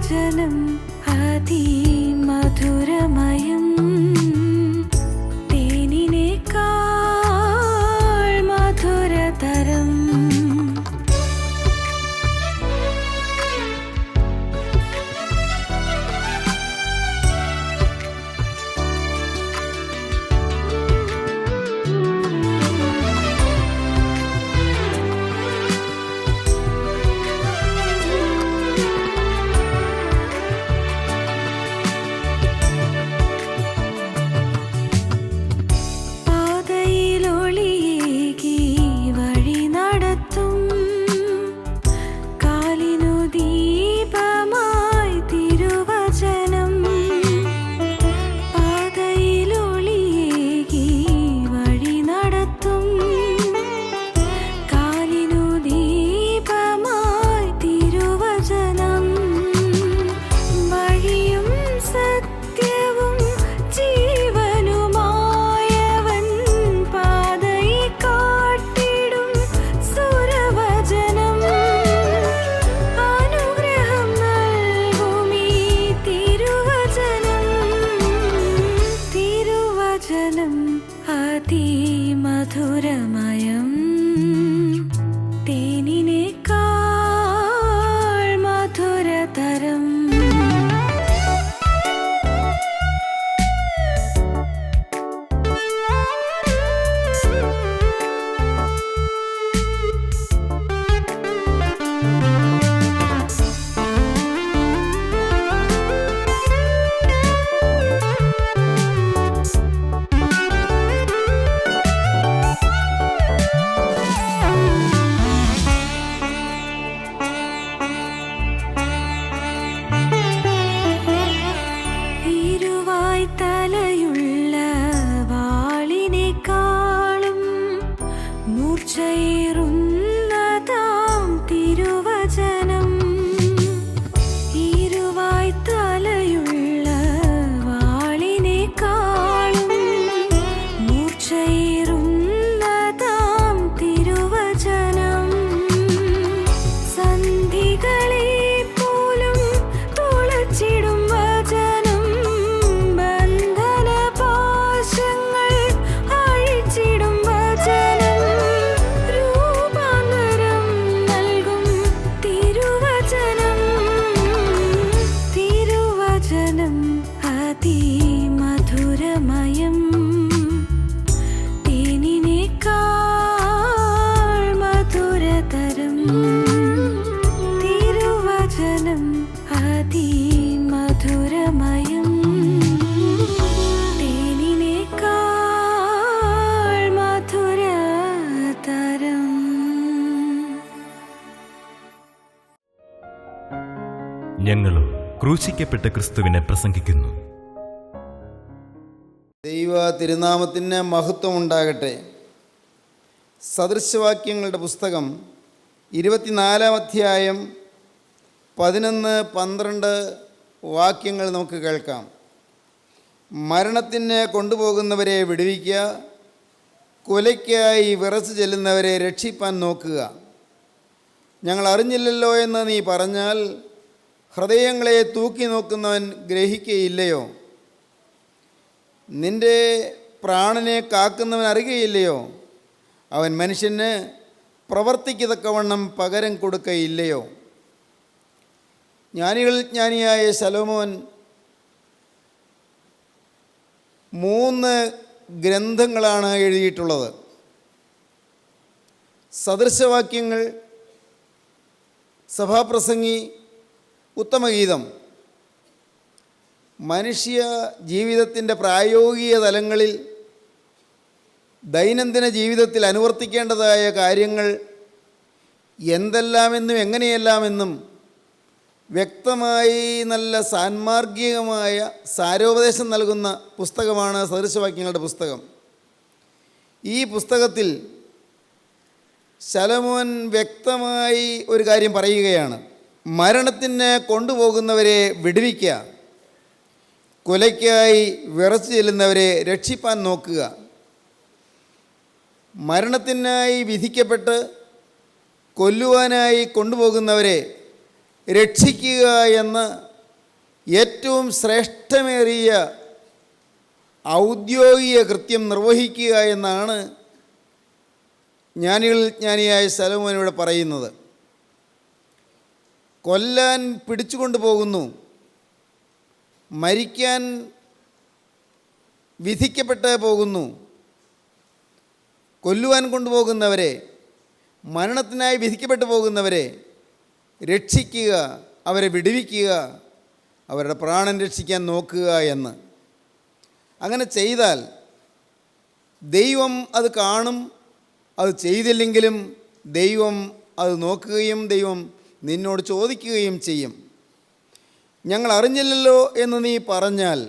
തിരുവചനം അതിമധുരമയം, തേനിനേക്കാൾ മധുരതരം. അതിമധുരമയം, തേനിനേക്കാൾ മധുരതരം. തലയുള്ള വാളിനേക്കാളും മൂർച്ചയേറുന്നതാം തിരുവചനം. ഇരുവായ് തലയുള്ള വാളിനേക്കാളും മൂർച്ചയേറുന്നതാം തിരുവചനം. സന്ധികളെ പോലും തുളച്ചിടും വചനം, അതിമധുരമയം, തേനിനേക്കാൾ മധുരതരം. തിരുവചനം അതിമധുരമയം, തേനിനേക്കാൾ മധുരതരം. ഞങ്ങളും ക്രൂശിക്കപ്പെട്ട ക്രിസ്തുവിനെ പ്രസംഗിക്കുന്നു. ദൈവ തിരുനാമത്തിന് മഹത്വം ഉണ്ടാകട്ടെ. സദൃശവാക്യങ്ങളുടെ പുസ്തകം 24-ാം അധ്യായം 11-12 വാക്യങ്ങൾ നമുക്ക് കേൾക്കാം. മരണത്തിന് കൊണ്ടുപോകുന്നവരെ വിടുവിക്കുക, കൊലയ്ക്കായി വിറച്ചു ചെല്ലുന്നവരെ രക്ഷിപ്പാൻ നോക്കുക. ഞങ്ങൾ അറിഞ്ഞില്ലല്ലോ എന്ന് നീ പറഞ്ഞാൽ ഹൃദയങ്ങളെ തൂക്കി നോക്കുന്നവൻ ഗ്രഹിക്കുകയില്ലയോ? നിൻ്റെ പ്രാണനെ കാക്കുന്നവൻ അറിയുകയില്ലയോ? അവൻ മനുഷ്യന് പ്രവർത്തിക്കത്തക്കവണ്ണം പകരം കൊടുക്കുകയില്ലയോ? ജ്ഞാനികളിൽ ജ്ഞാനിയായ ശലോമോൻ 3 ഗ്രന്ഥങ്ങളാണ് എഴുതിയിട്ടുള്ളത്. സദൃശവാക്യങ്ങൾ, സഭാപ്രസംഗി, ഉത്തമഗീതം. മനുഷ്യ ജീവിതത്തിൻ്റെ പ്രായോഗിക തലങ്ങളിൽ ദൈനംദിന ജീവിതത്തിൽ അനുവർത്തിക്കേണ്ടതായ കാര്യങ്ങൾ എന്തെല്ലാമെന്നും എങ്ങനെയെല്ലാമെന്നും വ്യക്തമായി നല്ല സാന്മാർഗികമായ സാരോപദേശം നൽകുന്ന പുസ്തകമാണ് സദൃശവാക്യങ്ങളുടെ പുസ്തകം. ഈ പുസ്തകത്തിൽ ശലോമോൻ വ്യക്തമായി ഒരു കാര്യം പറയുകയാണ്. മരണത്തിന് കൊണ്ടുപോകുന്നവരെ വിടുവിക്കുക, കൊലയ്ക്കായി വിറച്ചു ചെല്ലുന്നവരെ രക്ഷിപ്പാൻ നോക്കുക. മരണത്തിനായി വിധിക്കപ്പെട്ട് കൊല്ലുവാനായി കൊണ്ടുപോകുന്നവരെ രക്ഷിക്കുക എന്ന ഏറ്റവും ശ്രേഷ്ഠമേറിയ ഔദ്യോഗിക കൃത്യം നിർവഹിക്കുക എന്നാണ് ജ്ഞാനിയായ ശലോമോൻ ഇവിടെ പറയുന്നത്. കൊല്ലാൻ പിടിച്ചുകൊണ്ട് പോകുന്നു, മരിക്കാൻ വിധിക്കപ്പെട്ട് പോകുന്നു, കൊല്ലുവാൻ കൊണ്ടുപോകുന്നവരെ, മരണത്തിനായി വിധിക്കപ്പെട്ടു പോകുന്നവരെ രക്ഷിക്കുക, അവരെ വിടുവിക്കുക, അവരുടെ പ്രാണൻ രക്ഷിക്കാൻ നോക്കുക എന്ന്. അങ്ങനെ ചെയ്താൽ ദൈവം അത് കാണും. അത് ചെയ്തില്ലെങ്കിലും ദൈവം അത് നോക്കുകയും ദൈവം നിന്നോട് ചോദിക്കുകയും ചെയ്യും. ഞങ്ങൾ അറിഞ്ഞില്ലല്ലോ എന്ന് നീ പറഞ്ഞാൽ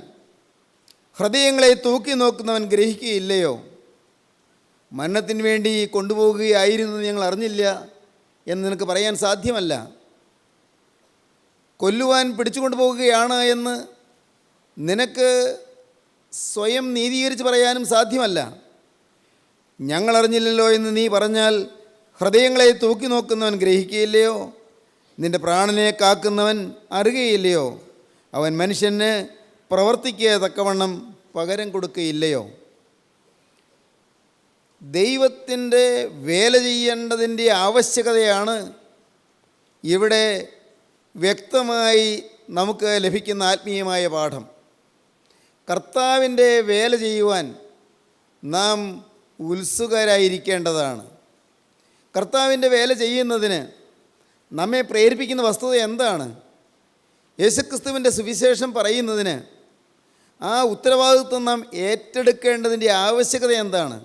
ഹൃദയങ്ങളെ തൂക്കി നോക്കുന്നവൻ ഗ്രഹിക്കുകയില്ലയോ? മരണത്തിന് വേണ്ടി കൊണ്ടുപോകുകയായിരുന്നു ഞങ്ങൾ അറിഞ്ഞില്ല എന്ന് നിനക്ക് പറയാൻ സാധ്യമല്ല. കൊല്ലുവാൻ പിടിച്ചുകൊണ്ടു പോകുകയാണ് എന്ന് നിനക്ക് സ്വയം നീതീകരിച്ച് പറയാനും സാധ്യമല്ല. ഞങ്ങളറിഞ്ഞില്ലല്ലോ എന്ന് നീ പറഞ്ഞാൽ ഹൃദയങ്ങളെ തൂക്കി നോക്കുന്നവൻ ഗ്രഹിക്കുകയില്ലയോ? നിൻ്റെ പ്രാണനെ കാക്കുന്നവൻ അറിയുകയില്ലയോ? അവൻ മനുഷ്യന് പ്രവർത്തിക്കുക തക്കവണ്ണം പകരം കൊടുക്കുകയില്ലയോ? ദൈവത്തിൻ്റെ വേല ചെയ്യേണ്ടതിൻ്റെ ആവശ്യകതയാണ് ഇവിടെ വ്യക്തമായി നമുക്ക് ലഭിക്കുന്ന ആത്മീയമായ പാഠം. കർത്താവിൻ്റെ വേല ചെയ്യുവാൻ നാം ഉത്സുകരായിരിക്കേണ്ടതാണ്. കർത്താവിൻ്റെ വേല ചെയ്യുന്നതിന് നമ്മെ പ്രേരിപ്പിക്കുന്ന വസ്തുത എന്താണ്? യേശുക്രിസ്തുവിൻ്റെ സുവിശേഷം പറയുന്നതിന് ആ ഉത്തരവാദിത്വം നാം ഏറ്റെടുക്കേണ്ടതിൻ്റെ ആവശ്യകത എന്താണ്?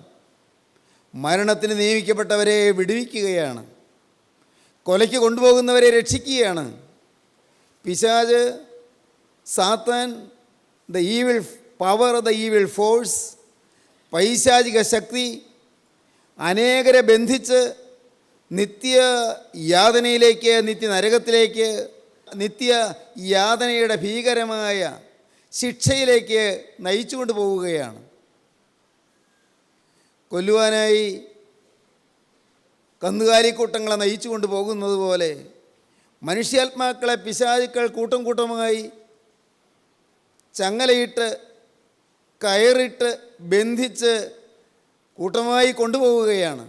മരണത്തിന് നിയമിക്കപ്പെട്ടവരെ വിടുവിക്കുകയാണ്, കൊലയ്ക്ക് കൊണ്ടുപോകുന്നവരെ രക്ഷിക്കുകയാണ്. പിശാച്, സാത്താൻ, the evil power, the evil force, പൈശാചിക ശക്തി അനേകരെ ബന്ധിച്ച് നിത്യ യാതനയിലേക്ക്, നിത്യനരകത്തിലേക്ക്, നിത്യ യാതനയുടെ ഭീകരമായ ശിക്ഷയിലേക്ക് നയിച്ചുകൊണ്ട് പോവുകയാണ്. കൊല്ലുവാനായി കന്നുകാലിക്കൂട്ടങ്ങളെ നയിച്ചു കൊണ്ട് പോകുന്നത് പോലെ മനുഷ്യാത്മാക്കളെ പിശാചുക്കൾ കൂട്ടം കൂട്ടമായി ചങ്ങലയിട്ട് കയറിട്ട് ബന്ധിച്ച് കൂട്ടമായി കൊണ്ടുപോവുകയാണ്.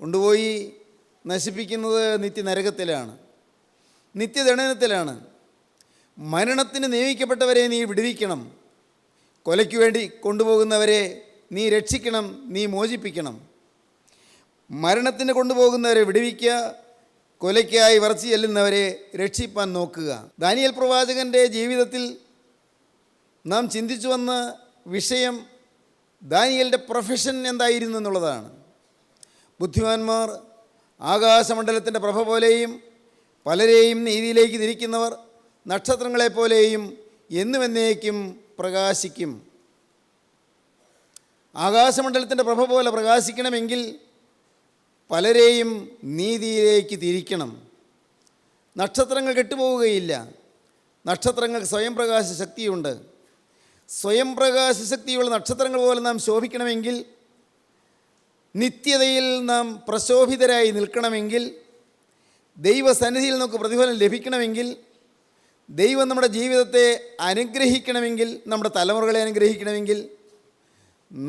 കൊണ്ടുപോയി നശിപ്പിക്കുന്നത് നിത്യനരകത്തിലാണ്, നിത്യദണ്ഡനത്തിലാണ്. മരണത്തിന് നിയമിക്കപ്പെട്ടവരെ നീ വിടുവിക്കണം, കൊലയ്ക്ക് വേണ്ടി കൊണ്ടുപോകുന്നവരെ നീ രക്ഷിക്കണം, നീ മോചിപ്പിക്കണം. മരണത്തിന് കൊണ്ടുപോകുന്നവരെ വിടുവിക്കുക, കൊലയ്ക്കായി വിറച്ചു ചെല്ലുന്നവരെ രക്ഷിപ്പാൻ നോക്കുക. ദാനിയേൽ പ്രവാചകൻ്റെ ജീവിതത്തിൽ നാം ചിന്തിച്ചു വന്ന വിഷയം ദാനിയേലിൻ്റെ പ്രൊഫഷൻ എന്തായിരുന്നു എന്നുള്ളതാണ്. ബുദ്ധിമാന്മാർ ആകാശമണ്ഡലത്തിൻ്റെ പ്രഭ പോലെയും പലരെയും നീതിയിലേക്ക് തിരിക്കുന്നവർ നക്ഷത്രങ്ങളെപ്പോലെയും എന്നുമെന്നേക്കും പ്രകാശിക്കും. ആകാശമണ്ഡലത്തിൻ്റെ പ്രഭ പോലെ പ്രകാശിക്കണമെങ്കിൽ പലരെയും നീതിയിലേക്ക് തിരിക്കണം. നക്ഷത്രങ്ങൾ കെട്ടുപോവുകയില്ല. നക്ഷത്രങ്ങൾക്ക് സ്വയം പ്രകാശ ശക്തിയുണ്ട്. സ്വയം പ്രകാശ ശക്തിയുള്ള നക്ഷത്രങ്ങൾ പോലെ നാം ശോഭിക്കണമെങ്കിൽ, നിത്യതയിൽ നാം പ്രശോഭിതരായി നിൽക്കണമെങ്കിൽ, ദൈവസന്നിധിയിൽ നമുക്ക് പ്രതിഫലം ലഭിക്കണമെങ്കിൽ, ദൈവം നമ്മുടെ ജീവിതത്തെ അനുഗ്രഹിക്കണമെങ്കിൽ, നമ്മുടെ തലമുറകളെ അനുഗ്രഹിക്കണമെങ്കിൽ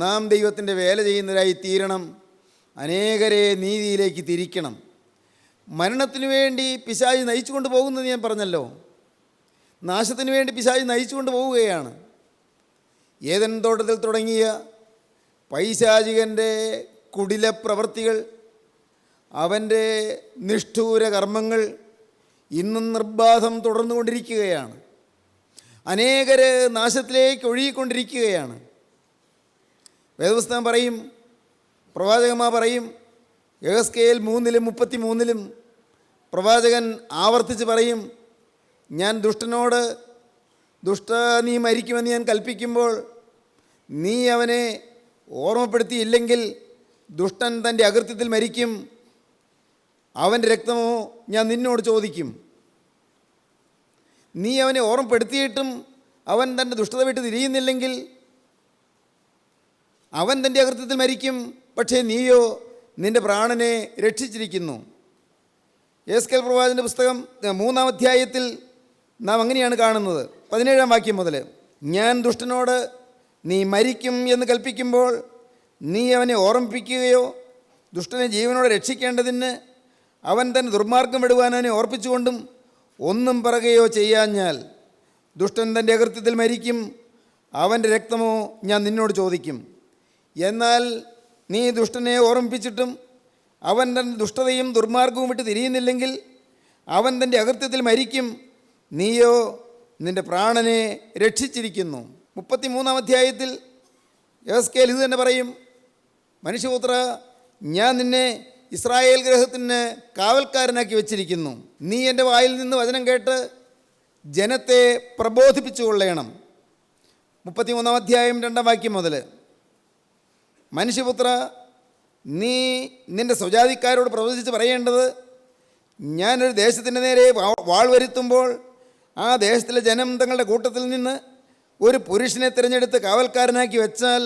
നാം ദൈവത്തിൻ്റെ വേല ചെയ്യുന്നവരായി തീരണം. അനേകരെ നീതിയിലേക്ക് തിരിക്കണം. മരണത്തിനു വേണ്ടി പിശാച് നയിച്ചു കൊണ്ട് പോകുന്നത് ഞാൻ പറഞ്ഞല്ലോ. നാശത്തിന് വേണ്ടി പിശാച് നയിച്ചു കൊണ്ട് പോവുകയാണ്. ഏദൻ തോട്ടത്തിൽ തുടങ്ങിയ പൈശാചികൻ്റെ കുടില പ്രവൃത്തികൾ, അവൻ്റെ നിഷ്ഠൂര കർമ്മങ്ങൾ ഇന്നും നിർബാധം തുടർന്നുകൊണ്ടിരിക്കുകയാണ്. അനേകർ നാശത്തിലേക്ക് ഒഴുകിക്കൊണ്ടിരിക്കുകയാണ്. വേദപുസ്തകം പറയും, പ്രവാചകന്മാർ പറയും, യെഹെസ്കേൽ 3:33 പ്രവാചകൻ ആവർത്തിച്ച് പറയും, ഞാൻ ദുഷ്ടനോട് ദുഷ്ട നീ മരിക്കുമെന്ന് ഞാൻ കൽപ്പിക്കുമ്പോൾ നീ അവനെ ഓർമ്മപ്പെടുത്തിയില്ലെങ്കിൽ ദുഷ്ടൻ തൻ്റെ അകൃത്യത്തിൽ മരിക്കും, അവൻ്റെ രക്തമോ ഞാൻ നിന്നോട് ചോദിക്കും. നീ അവനെ ഓർമ്മപ്പെടുത്തിയിട്ടും അവൻ തൻ്റെ ദുഷ്ടത വിട്ട് തിരിയുന്നില്ലെങ്കിൽ അവൻ തൻ്റെ അകൃത്യത്തിൽ മരിക്കും, പക്ഷേ നീയോ നിൻ്റെ പ്രാണനെ രക്ഷിച്ചിരിക്കുന്നു. യെഹെസ്കേൽ പ്രവാചകൻ്റെ പുസ്തകം 3-ാം അധ്യായത്തിൽ നാം അങ്ങനെയാണ് കാണുന്നത്. 17-ാം വാക്യം മുതൽ, ഞാൻ ദുഷ്ടനോട് നീ മരിക്കും എന്ന് കൽപ്പിക്കുമ്പോൾ നീ അവനെ ഓർമ്മിപ്പിക്കുകയോ ദുഷ്ടനെ ജീവനോടെ രക്ഷിക്കേണ്ടതിന് അവൻ തന്നെ ദുർമാർഗം വിടുവാൻ അവനെ ഓർപ്പിച്ചുകൊണ്ടും ഒന്നും പറയുകയോ ചെയ്യാഞ്ഞാൽ ദുഷ്ടൻ തൻ്റെ അകൃത്യത്തിൽ മരിക്കും, അവൻ്റെ രക്തമോ ഞാൻ നിന്നോട് ചോദിക്കും. എന്നാൽ നീ ദുഷ്ടനെ ഓർമ്മിപ്പിച്ചിട്ടും അവൻ തൻ്റെ ദുഷ്ടതയും ദുർമാർഗവും വിട്ട് തിരിയുന്നില്ലെങ്കിൽ അവൻ തൻ്റെ അകൃത്യത്തിൽ മരിക്കും, നീയോ നിൻ്റെ പ്രാണനെ രക്ഷിച്ചിരിക്കുന്നു. 33-ാം അധ്യായത്തിൽ യെഹെസ്കേൽ ഇത് തന്നെ പറയും, മനുഷ്യപുത്ര, ഞാൻ നിന്നെ ഇസ്രായേൽ ഗൃഹത്തിന് കാവൽക്കാരനാക്കി വച്ചിരിക്കുന്നു. നീ എൻ്റെ വായിൽ നിന്ന് വചനം കേട്ട് ജനത്തെ പ്രബോധിപ്പിച്ചു കൊള്ളണം. 33-ാം അധ്യായം 2-ാം വാക്യം മുതൽ, മനുഷ്യപുത്ര, നീ നിൻ്റെ സ്വജാതിക്കാരോട് പ്രവചിച്ച് പറയേണ്ടത്, ഞാനൊരു ദേശത്തിൻ്റെ നേരെ വാൾ വരുത്തുമ്പോൾ ആ ദേശത്തിലെ ജനം തങ്ങളുടെ കൂട്ടത്തിൽ നിന്ന് ഒരു പുരുഷനെ തിരഞ്ഞെടുത്ത് കാവൽക്കാരനാക്കി വെച്ചാൽ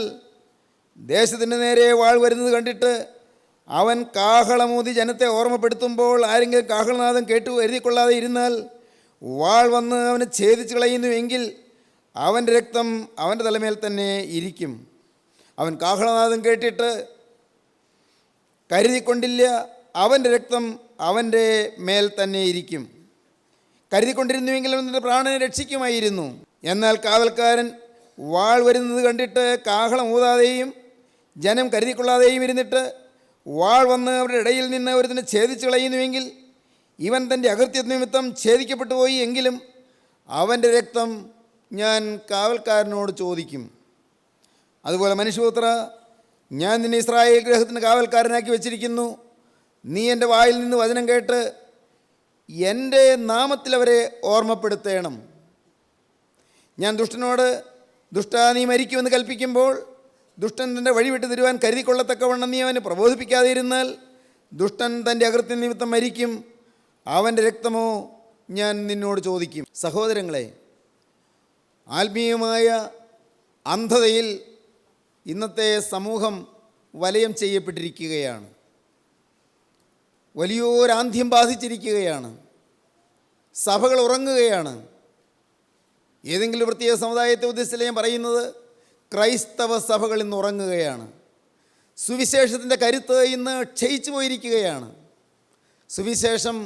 ദേശത്തിൻ്റെ നേരെ വാൾ വരുന്നത് കണ്ടിട്ട് അവൻ കാഹളമൂതി ജനത്തെ ഓർമ്മപ്പെടുത്തുമ്പോൾ ആരെങ്കിലും കാഹളനാദം കേട്ടു എഴുതിക്കൊള്ളാതെ ഇരുന്നാൽ വാൾ വന്ന് അവനെ ഛേദിച്ച് കളയുന്നുവെങ്കിൽ അവൻ്റെ രക്തം അവൻ്റെ തലമേൽ തന്നെ ഇരിക്കും. അവൻ കാഹളനാദം കേട്ടിട്ട് കരുതിക്കൊണ്ടില്ല, അവൻ്റെ രക്തം അവൻ്റെ മേൽ തന്നെ ഇരിക്കും. കരുതിക്കൊണ്ടിരുന്നുവെങ്കിൽ അവൻ്റെ പ്രാണനെ രക്ഷിക്കുമായിരുന്നു. എന്നാൽ കാവൽക്കാരൻ വാൾ വരുന്നത് കണ്ടിട്ട് കാഹളം ഊതാതെയും ജനം കരുതിക്കൊള്ളാതെയും ഇരുന്നിട്ട് വാൾ വന്ന് അവരുടെ ഇടയിൽ നിന്ന് ഒരുത്തിനെ ഛേദിച്ച് കളയുന്നുവെങ്കിൽ ഇവൻ തൻ്റെ അകൃത്യ നിമിത്തം ഛേദിക്കപ്പെട്ടു പോയി എങ്കിലും അവൻ്റെ രക്തം ഞാൻ കാവൽക്കാരനോട് ചോദിക്കും. അതുപോലെ മനുഷ്യപുത്ര, ഞാൻ നിന്നെ ഇസ്രായേൽ ഗൃഹത്തിന് കാവൽക്കാരനാക്കി വച്ചിരിക്കുന്നു. നീ എൻ്റെ വായിൽ നിന്ന് വചനം കേട്ട് എൻ്റെ നാമത്തിൽ അവരെ ഓർമ്മപ്പെടുത്തണം. ഞാൻ ദുഷ്ടനോട് ദുഷ്ടാ നീ മരിക്കുമെന്ന് കൽപ്പിക്കുമ്പോൾ ദുഷ്ടൻ തൻ്റെ വഴി വിട്ട് തരുവാൻ കരുതിക്കൊള്ളത്തക്കവണ്ണം നീ അവനെ പ്രബോധിപ്പിക്കാതെ ഇരുന്നാൽ ദുഷ്ടൻ തൻ്റെ അകൃത്യ നിമിത്തം മരിക്കും, അവൻ്റെ രക്തമോ ഞാൻ നിന്നോട് ചോദിക്കും. സഹോദരങ്ങളെ, ആത്മീയമായ അന്ധതയിൽ ഇന്നത്തെ സമൂഹം വലയം ചെയ്യപ്പെട്ടിരിക്കുകയാണ്. വലിയൊരാന്ധ്യം ബാധിച്ചിരിക്കുകയാണ്. സഭകൾ ഉറങ്ങുകയാണ്. ഏതെങ്കിലും പ്രത്യേക സമുദായത്തെ ഉദ്ദേശിച്ചല്ല ഞാൻ പറയുന്നത്, ക്രൈസ്തവ സഭകൾ ഇന്ന് ഉറങ്ങുകയാണ്. സുവിശേഷത്തിൻ്റെ കരുത്ത് ഇന്ന് ക്ഷയിച്ചു പോയിരിക്കുകയാണ്. സുവിശേഷം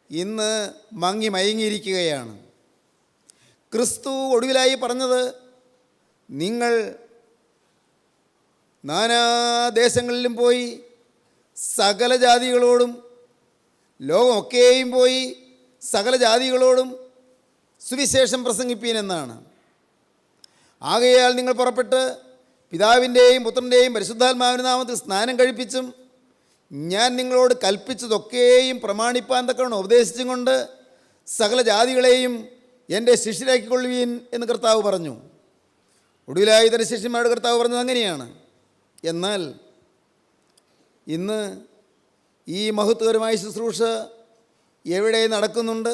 ഇന്ന് മങ്ങി മയങ്ങിയിരിക്കുകയാണ്. ക്രിസ്തു ഒടുവിലായി പറഞ്ഞത്, നിങ്ങൾ നാനാദേശങ്ങളിലും പോയി സകല ജാതികളോടും, ലോകമൊക്കെയും പോയി സകല ജാതികളോടും സുവിശേഷം പ്രസംഗിപ്പീൻ എന്നാണ്. ആകയാൽ നിങ്ങൾ പുറപ്പെട്ട് പിതാവിൻ്റെയും പുത്രൻ്റെയും പരിശുദ്ധാത്മാവിൻ്റെ നാമത്തിൽ സ്നാനം കഴിപ്പിച്ചും ഞാൻ നിങ്ങളോട് കൽപ്പിച്ചതൊക്കെയും പ്രമാണിപ്പാൻ തക്കവണ്ണം ഉപദേശിച്ചും കൊണ്ട് സകല ജാതികളെയും എൻ്റെ ശിഷ്യരാക്കിക്കൊള്ളുവീൻ എന്ന് കർത്താവ് പറഞ്ഞു. ഒടുവിലായി തൻ്റെ ശിഷ്യന്മാരുടെ കർത്താവ് പറഞ്ഞത് അങ്ങനെയാണ്. എന്നാൽ ഇന്ന് ഈ മഹത്വകരമായ ശുശ്രൂഷ എവിടെ നടക്കുന്നുണ്ട്?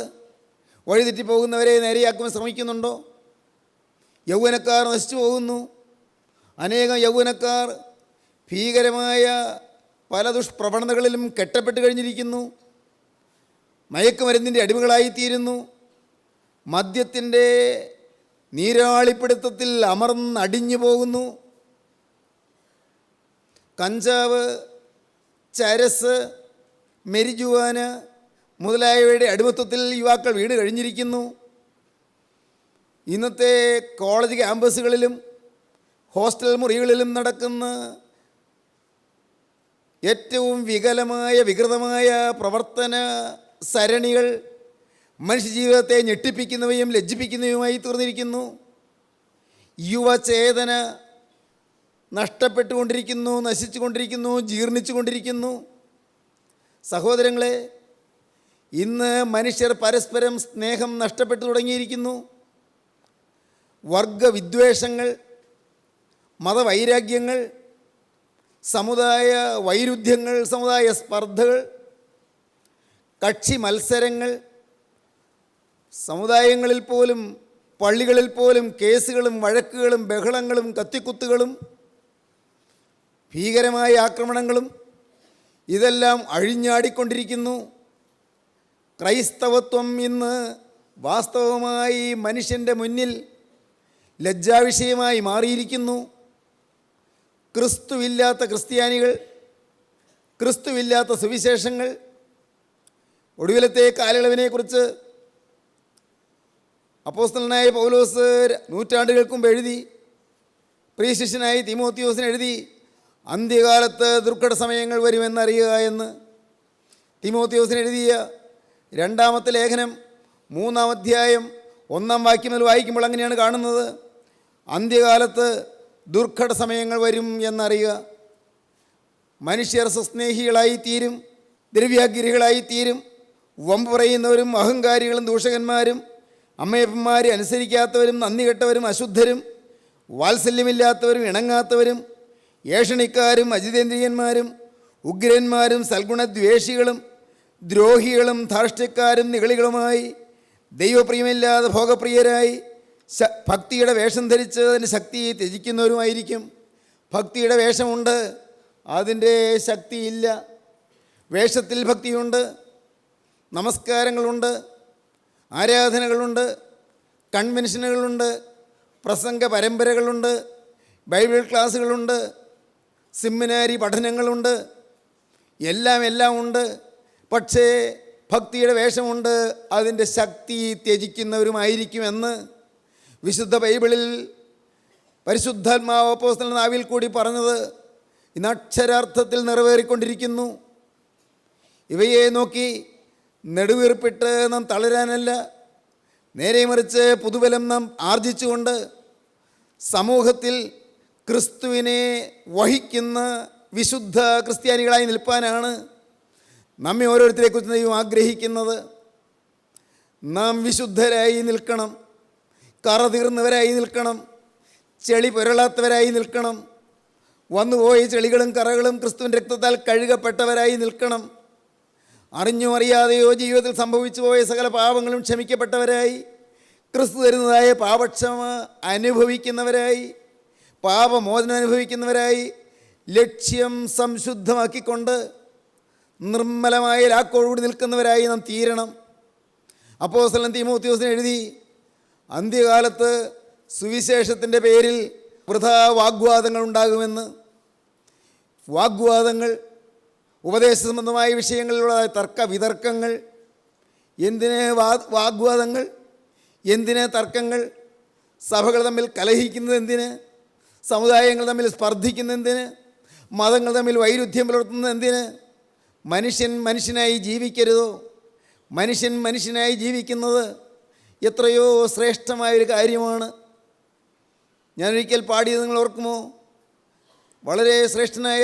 വഴിതെറ്റിപ്പോകുന്നവരെ നേരെയാക്കുവാൻ ശ്രമിക്കുന്നുണ്ടോ? യൗവനക്കാർ നശിച്ചു പോകുന്നു. അനേകം യൗവനക്കാർ ഭീകരമായ പല ദുഷ്പ്രവണതകളിലും കെട്ടപ്പെട്ട് കഴിഞ്ഞിരിക്കുന്നു. മയക്കുമരുന്നിൻ്റെ അടിമകളായിത്തീരുന്നു. മദ്യത്തിൻ്റെ നീരാളിപ്പിടുത്തത്തിൽ അമർന്നടിഞ്ഞു പോകുന്നു. കഞ്ചാവ്, ചരസ്, മെരിജുവാന മുതലായവയുടെ അടിമത്വത്തിൽ യുവാക്കൾ വീട് കഴിഞ്ഞിരിക്കുന്നു. ഇന്നത്തെ കോളേജ് ക്യാമ്പസുകളിലും ഹോസ്റ്റൽ മുറികളിലും നടക്കുന്ന ഏറ്റവും വികൃതമായ പ്രവർത്തന സരണികൾ മനുഷ്യജീവിതത്തെ ഞെട്ടിപ്പിക്കുന്നവയും ലജ്ജിപ്പിക്കുന്നവയുമായി തീർന്നിരിക്കുന്നു. യുവചേതന നഷ്ടപ്പെട്ടുകൊണ്ടിരിക്കുന്നു, നശിച്ചുകൊണ്ടിരിക്കുന്നു, ജീർണിച്ചു കൊണ്ടിരിക്കുന്നു. സഹോദരങ്ങളെ, ഇന്ന് മനുഷ്യർ പരസ്പരം സ്നേഹം നഷ്ടപ്പെട്ടു തുടങ്ങിയിരിക്കുന്നു. വർഗവിദ്വേഷങ്ങൾ, മതവൈരാഗ്യങ്ങൾ, സമുദായ വൈരുദ്ധ്യങ്ങൾ, സമുദായ സ്പർദ്ധകൾ, കക്ഷി മത്സരങ്ങൾ, സമുദായങ്ങളിൽ പോലും പള്ളികളിൽ പോലും കേസുകളും വഴക്കുകളും ബഹളങ്ങളും കത്തിക്കുത്തുകളും ഭീകരമായ ആക്രമണങ്ങളും ഇതെല്ലാം അഴിഞ്ഞാടിക്കൊണ്ടിരിക്കുന്നു. ക്രൈസ്തവത്വം ഇന്ന് വാസ്തവമായി മനുഷ്യൻ്റെ മുന്നിൽ ലജ്ജാവിഷയമായി മാറിയിരിക്കുന്നു. ക്രിസ്തുവില്ലാത്ത ക്രിസ്ത്യാനികൾ, ക്രിസ്തുവില്ലാത്ത സുവിശേഷങ്ങൾ. ഒടുവിലത്തെ കാലയളവിനെക്കുറിച്ച് അപ്പോസ്തലനായ പൗലോസ് നൂറ്റാണ്ടുകൾക്ക് മുമ്പ് എഴുതി. പ്രിയ ശിഷ്യനായി തീമോത്തിയോസിന് എഴുതി, അന്ത്യകാലത്ത് ദുർഘട സമയങ്ങൾ വരുമെന്നറിയുക എന്ന്. തീമോത്തിയോസിന് എഴുതിയ രണ്ടാമത്തെ ലേഖനം 3-ാം അധ്യായം 1-ാം വാക്യം മുതൽ വായിക്കുമ്പോൾ അങ്ങനെയാണ് കാണുന്നത്. അന്ത്യകാലത്ത് ദുർഘട സമയങ്ങൾ വരും എന്നറിയുക. മനുഷ്യർ സ്വസ്നേഹികളായി തീരും, ദ്രവ്യാഗ്രഹികളായി തീരും, വമ്പ് പറയുന്നവരും അഹങ്കാരികളും ദൂഷകന്മാരും, അമ്മയപ്പന്മാരെ അനുസരിക്കാത്തവരും, നന്ദി കെട്ടവരും, അശുദ്ധരും, വാത്സല്യമില്ലാത്തവരും, ഇണങ്ങാത്തവരും, ഏഷണിക്കാരും, അജിതേന്ദ്രിയന്മാരും, ഉഗ്രന്മാരും, സൽഗുണദ്വേഷികളും, ദ്രോഹികളും, ധാർഷ്ട്യക്കാരും, നിഗളികളുമായി, ദൈവപ്രിയമില്ലാതെ ഭോഗപ്രിയരായി, ഭക്തിയുടെ വേഷം ധരിച്ച് അതിൻ്റെ ശക്തിയെ ത്യജിക്കുന്നവരുമായിരിക്കും. ഭക്തിയുടെ വേഷമുണ്ട്, അതിൻ്റെ ശക്തിയില്ല. വേഷത്തിൽ ഭക്തിയുണ്ട്, നമസ്കാരങ്ങളുണ്ട്, ആരാധനകളുണ്ട്, കൺവെൻഷനുകളുണ്ട്, പ്രസംഗ പരമ്പരകളുണ്ട്, ബൈബിൾ ക്ലാസ്സുകളുണ്ട്, സെമിനാരി പഠനങ്ങളുണ്ട്, എല്ലാം ഉണ്ട്. പക്ഷേ ഭക്തിയുടെ വേഷമുണ്ട്, അതിൻ്റെ ശക്തി ത്യജിക്കുന്നവരുമായിരിക്കുമെന്ന് വിശുദ്ധ ബൈബിളിൽ പരിശുദ്ധാത്മാവ് അപ്പോസ്തലൻ നാവിൽ കൂടി പറഞ്ഞത് ഇന്ന് അക്ഷരാർത്ഥത്തിൽ നിറവേറിക്കൊണ്ടിരിക്കുന്നു. ഇവയെ നോക്കി നെടുവീർപ്പിട്ട് നാം തളരാനല്ല, നേരെ മറിച്ച് പുതുബലം നാം ആർജിച്ചുകൊണ്ട് സമൂഹത്തിൽ ക്രിസ്തുവിനെ വഹിക്കുന്ന വിശുദ്ധ ക്രിസ്ത്യാനികളായി നിൽപ്പാനാണ് നമ്മെ ഓരോരുത്തരെക്കുറിച്ച് ദൈവം ആഗ്രഹിക്കുന്നത്. നാം വിശുദ്ധരായി നിൽക്കണം, കറ തീർന്നവരായി നിൽക്കണം, ചെളി പുരളാത്തവരായി നിൽക്കണം, വന്നുപോയ ചെളികളും കറകളും ക്രിസ്തുവിൻ്റെ രക്തത്താൽ കഴുകപ്പെട്ടവരായി നിൽക്കണം. അറിഞ്ഞോ അറിയാതെയോ ജീവിതത്തിൽ സംഭവിച്ചു പോയ സകല പാപങ്ങളും ക്ഷമിക്കപ്പെട്ടവരായി, ക്രിസ്തു തരുന്നതായ പാപക്ഷമ അനുഭവിക്കുന്നവരായി, പാപമോചനം അനുഭവിക്കുന്നവരായി, ലക്ഷ്യം സംശുദ്ധമാക്കിക്കൊണ്ട് നിർമ്മലമായ ലാക്കോടുകൂടി നിൽക്കുന്നവരായി നാം തീരണം. അപ്പോസ്തലൻ തീമോത്തിയോസിന് എഴുതി, അന്ത്യകാലത്ത് സുവിശേഷത്തിൻ്റെ പേരിൽ വൃഥാ വാഗ്വാദങ്ങൾ ഉണ്ടാകുമെന്ന്. വാഗ്വാദങ്ങൾ, ഉപദേശ സംബന്ധമായ വിഷയങ്ങളിലുള്ള തർക്ക വിതർക്കങ്ങൾ. എന്തിന് വാഗ്വാദങ്ങൾ, എന്തിന് തർക്കങ്ങൾ? സഭകൾ തമ്മിൽ കലഹിക്കുന്നത് എന്തിന്? സമുദായങ്ങൾ തമ്മിൽ സ്പർദ്ധിക്കുന്നത് എന്തിന്? മതങ്ങൾ തമ്മിൽ വൈരുദ്ധ്യം പുലർത്തുന്നത് എന്തിന്? മനുഷ്യൻ മനുഷ്യനായി ജീവിക്കരുതോ? മനുഷ്യൻ മനുഷ്യനായി ജീവിക്കുന്നത് എത്രയോ ശ്രേഷ്ഠമായൊരു കാര്യമാണ്. ഞാനൊരിക്കൽ പാടിയത് നിങ്ങൾ ഓർക്കുമോ? വളരെ ശ്രേഷ്ഠനായ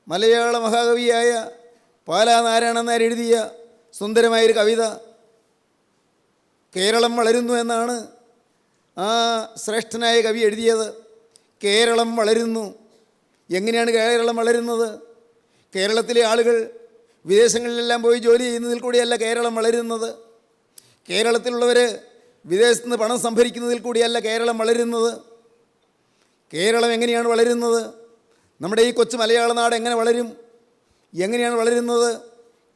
മലയാള മഹാകവിയായ പാലാ നാരായണൻ നായർ എഴുതിയ സുന്ദരമായൊരു കവിത. കേരളം വളരുന്നു എന്നാണ് ആ ശ്രേഷ്ഠനായ കവി എഴുതിയത്. കേരളം വളരുന്നു. എങ്ങനെയാണ് കേരളം വളരുന്നത്? കേരളത്തിലെ ആളുകൾ വിദേശങ്ങളിലെല്ലാം പോയി ജോലി ചെയ്യുന്നതിൽ കൂടിയല്ല കേരളം വളരുന്നത്. കേരളത്തിലുള്ളവർ വിദേശത്ത് നിന്ന് പണം സംഭരിക്കുന്നതിൽ കൂടിയല്ല കേരളം വളരുന്നത്. കേരളം എങ്ങനെയാണ് വളരുന്നത്? നമ്മുടെ ഈ കൊച്ചു മലയാള നാട് എങ്ങനെ വളരും? എങ്ങനെയാണ് വളരുന്നത്?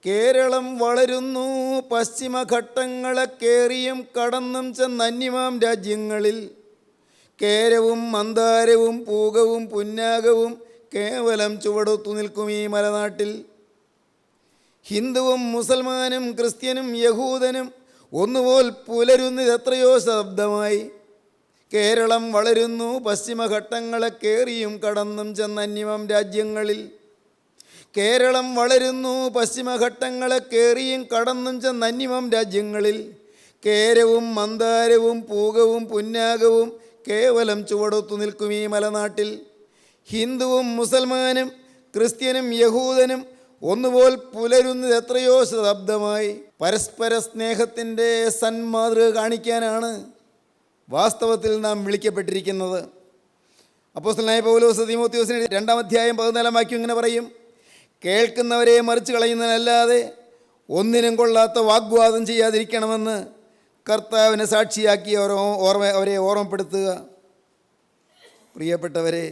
കേരളം വളരുന്നു പശ്ചിമഘട്ടങ്ങളെ കേറിയും കടന്നും ചെന്നന്യമാം രാജ്യങ്ങളിൽ. കേരവും മന്ദാരവും പൂകവും പുന്നാകവും കേവലം ചുവടൊത്തു നിൽക്കും ഈ മലനാട്ടിൽ. ഹിന്ദുവും മുസൽമാനും ക്രിസ്ത്യനും യഹൂദനും ഒന്നുപോൽ പുലരുന്നതെത്രയോ ശബ്ദമായി. കേരളം വളരുന്നു പശ്ചിമഘട്ടങ്ങളെ കേറിയും കടന്നും ചെന്നന്യമം രാജ്യങ്ങളിൽ. കേരളം വളരുന്നു പശ്ചിമഘട്ടങ്ങളെ കേറിയും കടന്നും ചെന്നന്യമം രാജ്യങ്ങളിൽ. കേരവും മന്ദാരവും പൂകവും പുന്നാകവും കേവലം ചുവടൊത്തു നിൽക്കും ഈ മലനാട്ടിൽ. ഹിന്ദുവും മുസൽമാനും ക്രിസ്ത്യനും യഹൂദനും ഒന്നുപോൽ പുലരുന്നത് എത്രയോ ശതാബ്ദമായി. പരസ്പര സ്നേഹത്തിൻ്റെ സന്മാതൃക കാണിക്കാനാണ് വാസ്തവത്തിൽ നാം വിളിക്കപ്പെട്ടിരിക്കുന്നത്. അപ്പോസ്തലനായ പൗലോസ് തീമോത്തിയോസിന് 2-ാം അധ്യായം 14-ാം വാക്യം ഇങ്ങനെ പറയും, കേൾക്കുന്നവരെ മറിച്ച് കളയുന്നതിനല്ലാതെ ഒന്നിനും കൊള്ളാത്ത വാഗ്വാദം ചെയ്യാതിരിക്കണമെന്ന് കർത്താവിനെ സാക്ഷിയാക്കി അവരെ ഓർമ്മപ്പെടുത്തുക. പ്രിയപ്പെട്ടവരെ,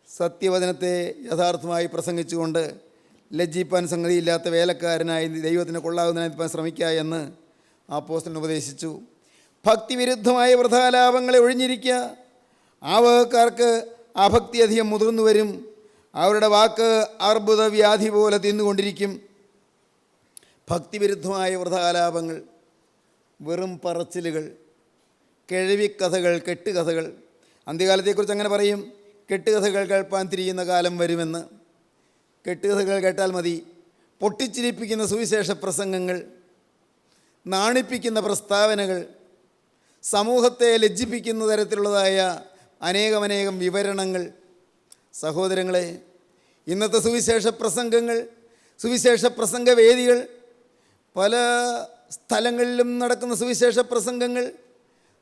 സത്യവചനത്തെ യഥാർത്ഥമായി പ്രസംഗിച്ചുകൊണ്ട് ലജ്ജിപ്പാൻ സംഗതിയില്ലാത്ത വേലക്കാരനായി ദൈവത്തിന് കൊള്ളാവുന്നതിനായി ശ്രമിക്കുക എന്ന് അപ്പോസ്തലൻ ഉപദേശിച്ചു. ഭക്തിവിരുദ്ധമായ വൃഥാലാപങ്ങളെ ഒഴിഞ്ഞിരിക്കുക. ആ വകക്കാർക്ക് അഭക്തി അധികം മുതിർന്നു വരും. അവരുടെ വാക്ക് അർബുദ വ്യാധി പോലെ തിന്നുകൊണ്ടിരിക്കും. ഭക്തിവിരുദ്ധമായ വൃഥാലാപങ്ങൾ, വെറും പറച്ചിലുകൾ, കിഴവിക്കഥകൾ, കെട്ടുകഥകൾ. അന്ത്യകാലത്തെക്കുറിച്ച് അങ്ങനെ പറയും, കെട്ടുകഥകൾ കേൾപ്പാൻ തിരിയുന്ന കാലം വരുമെന്ന്. കെട്ടുകഥകൾ കേട്ടാൽ മതി. പൊട്ടിച്ചിരിപ്പിക്കുന്ന സുവിശേഷ പ്രസംഗങ്ങൾ, നാണിപ്പിക്കുന്ന പ്രസ്താവനകൾ, സമൂഹത്തെ ലജ്ജിപ്പിക്കുന്ന തരത്തിലുള്ളതായ അനേകം വിവരണങ്ങൾ. സഹോദരങ്ങളെ, ഇന്നത്തെ സുവിശേഷ പ്രസംഗങ്ങൾ, സുവിശേഷ പ്രസംഗവേദികൾ, പല സ്ഥലങ്ങളിലും നടക്കുന്ന സുവിശേഷ പ്രസംഗങ്ങൾ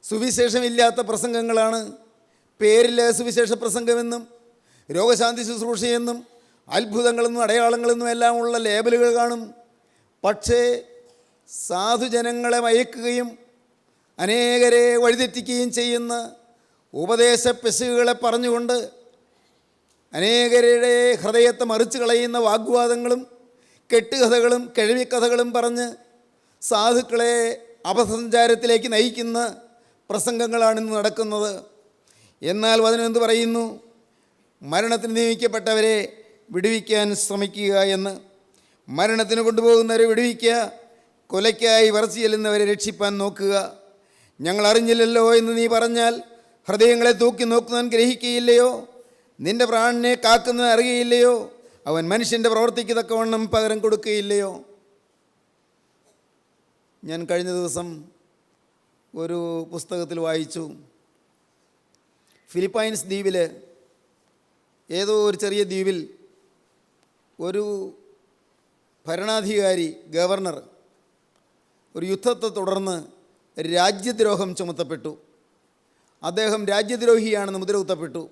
സുവിശേഷമില്ലാത്ത പ്രസംഗങ്ങളാണ്. പേരിൽ സുവിശേഷ പ്രസംഗമെന്നും രോഗശാന്തി ശുശ്രൂഷയെന്നും അത്ഭുതങ്ങളെന്നും അടയാളങ്ങളെന്നും എല്ലാം ഉള്ള ലേബലുകൾ കാണും. പക്ഷേ സാധുജനങ്ങളെ മയക്കുകയും അനേകരെ വഴിതെറ്റിക്കുകയും ചെയ്യുന്ന ഉപദേശ പെശകുകളെ പറഞ്ഞുകൊണ്ട് അനേകരുടെ ഹൃദയത്തെ മറിച്ച് കളയുന്ന വാഗ്വാദങ്ങളും കെട്ടുകഥകളും കിഴവിക്കഥകളും പറഞ്ഞ് സാധുക്കളെ അപസഞ്ചാരത്തിലേക്ക് നയിക്കുന്ന പ്രസംഗങ്ങളാണിന്ന് നടക്കുന്നത്. എന്നാൽ വചനമെന്ത് പറയുന്നു? മരണത്തിന് നിയമിക്കപ്പെട്ടവരെ വിടുവിക്കാൻ ശ്രമിക്കുക എന്ന്. മരണത്തിന് കൊണ്ടുപോകുന്നവരെ വിടുവിക്കുക, കൊലയ്ക്കായി വിറച്ചു ചെല്ലുന്നവരെ രക്ഷിപ്പാൻ നോക്കുക. ഞങ്ങൾ അറിഞ്ഞില്ലല്ലോ എന്ന് നീ പറഞ്ഞാൽ ഹൃദയങ്ങളെ തൂക്കി നോക്കുന്നവൻ ഗ്രഹിക്കുകയില്ലയോ? നിന്റെ പ്രാണനെ കാക്കുന്നവൻ അറിയുകയില്ലയോ? അവൻ മനുഷ്യൻ്റെ പ്രവൃത്തിക്ക് തക്കവണ്ണം പകരം കൊടുക്കുകയില്ലയോ? ഞാൻ കഴിഞ്ഞ ദിവസം ഒരു പുസ്തകത്തിൽ വായിച്ചു, ഫിലിപ്പൈൻസ് ദ്വീപിൽ, ഏതോ ഒരു ചെറിയ ദ്വീപിൽ ഒരു ഭരണാധികാരി, ഗവർണർ, ഒരു യുദ്ധത്തെ തുടർന്ന് രാജ്യദ്രോഹം ചുമത്തപ്പെട്ടു. അദ്ദേഹം രാജ്യദ്രോഹിയാണെന്ന് മുദ്രകുത്തപ്പെട്ടു.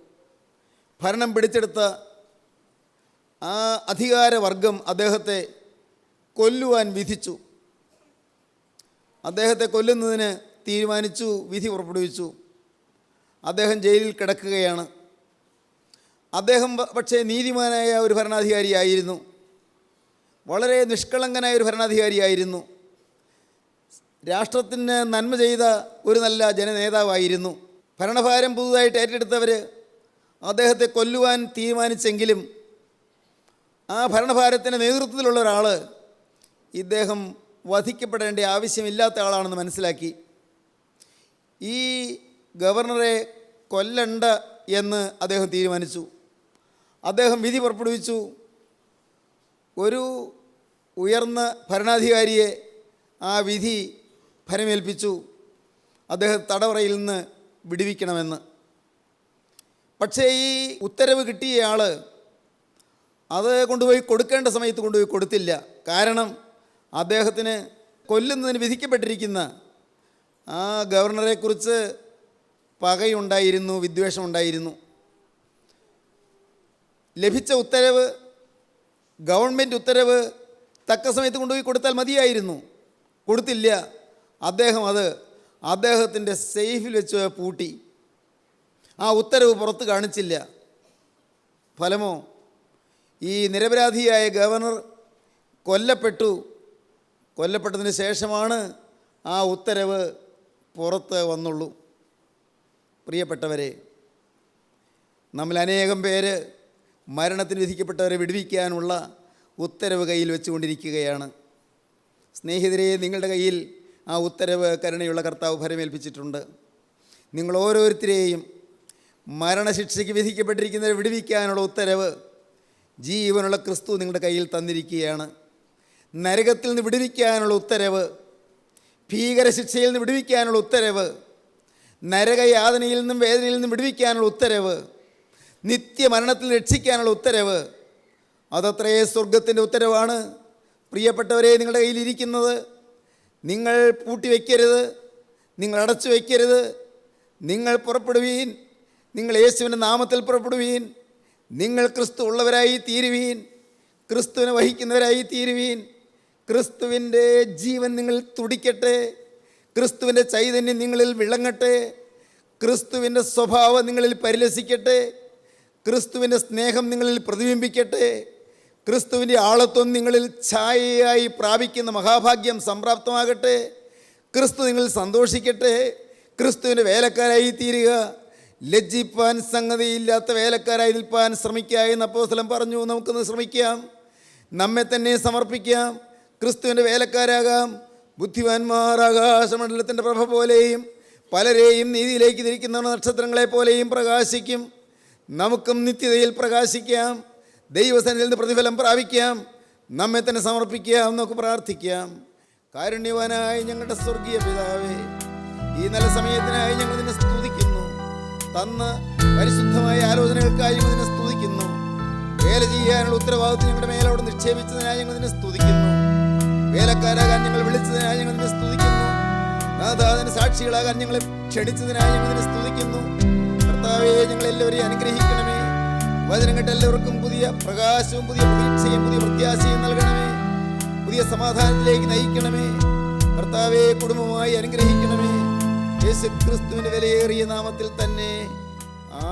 ഭരണം പിടിച്ചെടുത്ത ആ അധികാരവർഗം അദ്ദേഹത്തെ കൊല്ലുവാൻ വിധിച്ചു. അദ്ദേഹത്തെ കൊല്ലുന്നതിന് തീരുമാനിച്ചു, വിധി പുറപ്പെടുവിച്ചു. അദ്ദേഹം ജയിലിൽ കിടക്കുകയാണ്. അദ്ദേഹം പക്ഷേ നീതിമാനായ ഒരു ഭരണാധികാരിയായിരുന്നു. വളരെ നിഷ്കളങ്കനായ ഒരു ഭരണാധികാരിയായിരുന്നു. രാഷ്ട്രത്തിന് നന്മ ചെയ്ത ഒരു നല്ല ജനനേതാവായിരുന്നു. ഭരണഭാരം പുതുതായിട്ട് ഏറ്റെടുത്തവർ അദ്ദേഹത്തെ കൊല്ലുവാൻ തീരുമാനിച്ചെങ്കിലും ആ ഭരണഭാരത്തിൻ്റെ നേതൃത്വത്തിലുള്ള ഒരാൾ ഇദ്ദേഹം വധിക്കപ്പെടേണ്ട ആവശ്യമില്ലാത്ത ആളാണെന്ന് മനസ്സിലാക്കി. ഈ ഗവർണറെ കൊല്ലണ്ട എന്ന് അദ്ദേഹം തീരുമാനിച്ചു. അദ്ദേഹം വിധി പുറപ്പെടുവിച്ചു. ഒരു ഉയർന്ന ഭരണാധികാരിയെ ആ വിധി ഫലമേൽപ്പിച്ചു. അദ്ദേഹം തടവറയിൽ നിന്ന് വിടുവിക്കണമെന്ന്. പക്ഷേ ഈ ഉത്തരവ് കിട്ടിയ ആൾ അത് കൊണ്ടുപോയി കൊടുക്കേണ്ട സമയത്ത് കൊണ്ടുപോയി കൊടുത്തില്ല. കാരണം അദ്ദേഹത്തിന് കൊല്ലുന്നതിന് വിധിക്കപ്പെട്ടിരിക്കുന്ന ആ ഗവർണറെക്കുറിച്ച് പകയുണ്ടായിരുന്നു, വിദ്വേഷമുണ്ടായിരുന്നു. ലഭിച്ച ഉത്തരവ്, ഗവൺമെൻറ് ഉത്തരവ് തക്ക സമയത്ത് കൊണ്ടുപോയി കൊടുത്താൽ മതിയായിരുന്നു. കൊടുത്തില്ല. അദ്ദേഹം അത് അദ്ദേഹത്തിൻ്റെ സേഫിൽ വെച്ച് പൂട്ടി. ആ ഉത്തരവ് പുറത്ത് കാണിച്ചില്ല. ഫലമോ ഈ നിരപരാധിയായ ഗവർണർ കൊല്ലപ്പെട്ടു. കൊല്ലപ്പെട്ടതിന് ശേഷമാണ് ആ ഉത്തരവ് പുറത്ത് വന്നുള്ളൂ. പ്രിയപ്പെട്ടവരെ, നമ്മൾ അനേകം പേര് മരണത്തിന് വിധിക്കപ്പെട്ടവരെ വിടുവിക്കാനുള്ള ഉത്തരവ് കയ്യിൽ വെച്ചുകൊണ്ടിരിക്കുകയാണ്. സ്നേഹിതരെ, നിങ്ങളുടെ കയ്യിൽ ആ ഉത്തരവ് കരുണയുള്ള കർത്താവ് ഫലമേൽപ്പിച്ചിട്ടുണ്ട്. നിങ്ങൾ ഓരോരുത്തരെയും മരണശിക്ഷയ്ക്ക് വിധിക്കപ്പെട്ടിരിക്കുന്നവരെ വിടുവിക്കാനുള്ള ഉത്തരവ് ജീവനുള്ള ക്രിസ്തു നിങ്ങളുടെ കയ്യിൽ തന്നിരിക്കുകയാണ്. നരകത്തിൽ നിന്ന് വിടുവിക്കാനുള്ള ഉത്തരവ്, ഭീകരശിക്ഷയിൽ നിന്ന് വിടുവിക്കാനുള്ള ഉത്തരവ്, നരകയാതനയിൽ നിന്നും വേദനയിൽ നിന്നും വിടുവിക്കാനുള്ള ഉത്തരവ്, നിത്യമരണത്തിൽ രക്ഷിക്കാനുള്ള ഉത്തരവ്, അതത്രേ സ്വർഗത്തിൻ്റെ ഉത്തരവാണ്. പ്രിയപ്പെട്ടവരെ, നിങ്ങളുടെ കയ്യിലിരിക്കുന്നത്. നിങ്ങൾ പൂട്ടിവെക്കരുത്, നിങ്ങൾ അടച്ചു വയ്ക്കരുത്. നിങ്ങൾ പുറപ്പെടുവീൻ, നിങ്ങൾ യേശുവിൻ്റെ നാമത്തിൽ പുറപ്പെടുവീൻ. നിങ്ങൾ ക്രിസ്തു ഉള്ളവരായി തീരുവീൻ, ക്രിസ്തുവിനെ വഹിക്കുന്നവരായി തീരുവീൻ. ക്രിസ്തുവിൻ്റെ ജീവൻ നിങ്ങളിൽ തുടിക്കട്ടെ, ക്രിസ്തുവിൻ്റെ ചൈതന്യം നിങ്ങളിൽ വിളങ്ങട്ടെ, ക്രിസ്തുവിൻ്റെ സ്വഭാവം നിങ്ങളിൽ പരിലസിക്കട്ടെ, ക്രിസ്തുവിൻ്റെ സ്നേഹം നിങ്ങളിൽ പ്രതിബിംബിക്കട്ടെ, ക്രിസ്തുവിൻ്റെ ആളത്വം നിങ്ങളിൽ ഛായയായി പ്രാപിക്കുന്ന മഹാഭാഗ്യം സംപ്രാപ്തമാകട്ടെ, ക്രിസ്തു നിങ്ങൾ സന്തോഷിക്കട്ടെ. ക്രിസ്തുവിൻ്റെ വേലക്കാരായി തീരുക. ലജ്ജിപ്പാൻ സംഗതിയില്ലാത്ത വേലക്കാരായി നിൽപ്പാൻ ശ്രമിക്കുക എന്ന് അപ്പോസ്തലൻ പറഞ്ഞു. നമുക്കൊന്ന് ശ്രമിക്കാം, നമ്മെ തന്നെ സമർപ്പിക്കാം, ക്രിസ്തുവിൻ്റെ വേലക്കാരാകാം. ബുദ്ധിമാന്മാർ ആകാശമണ്ഡലത്തിൻ്റെ പ്രഭ പോലെയും പലരെയും നീതിയിലേക്ക് തിരിക്കുന്ന നക്ഷത്രങ്ങളെ പോലെയും പ്രകാശിക്കും. നമുക്കും നിത്യതയിൽ പ്രകാശിക്കാം, ദൈവസന്നിധിയിൽ നിന്ന് പ്രതിഫലം പ്രാപിക്കാം. നമ്മെ തന്നെ സമർപ്പിക്കാം, നമുക്ക് പ്രാർത്ഥിക്കാം. കാരുണ്യവാനായ ഞങ്ങളുടെ സ്വർഗീയ പിതാവേ, ഈ നല്ല സമയത്തിനായി ഞങ്ങൾ നിന്നെ സ്തുതിക്കുന്നു. തന്ന പരിശുദ്ധമായ ആലോചനകൾക്കായി ഞങ്ങൾ നിന്നെ സ്തുതിക്കുന്നു. വേല ചെയ്യാനുള്ള ഉത്തരവാദിത്വം ഞങ്ങളുടെ മേലോട് നിക്ഷേപിച്ചതിനായി ഞങ്ങൾ നിന്നെ സ്തുതിക്കുന്നു. വേലക്കാരാകാൻ ഞങ്ങൾ വിളിച്ചതിനായി ഞങ്ങൾ നിന്നെ സ്തുതിക്കുന്നു. നാഥാദിന് സാക്ഷികളാകാൻ ഞങ്ങളെ ക്ഷണിച്ചതിനായി ഞങ്ങൾ നിന്നെ സ്തുതിക്കുന്നു. കർത്താവേ, ഞങ്ങളെല്ലാവരെയും അനുഗ്രഹിക്കണമേ. വചനം കേട്ട എല്ലാവർക്കും പുതിയ പ്രകാശവും പുതിയ പ്രതീക്ഷയും പുതിയ പ്രത്യാശയും നൽകണമേ. പുതിയ സമാധാനത്തിലേക്ക് നയിക്കണമേ. കർത്താവേ, കുടുംബമായി അനുഗ്രഹിക്കണമേ. യേശു ക്രിസ്തുവിന്റെ വിലയേറിയ നാമത്തിൽ തന്നെ.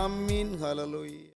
ആമീൻ. ഹല്ലേലൂയ.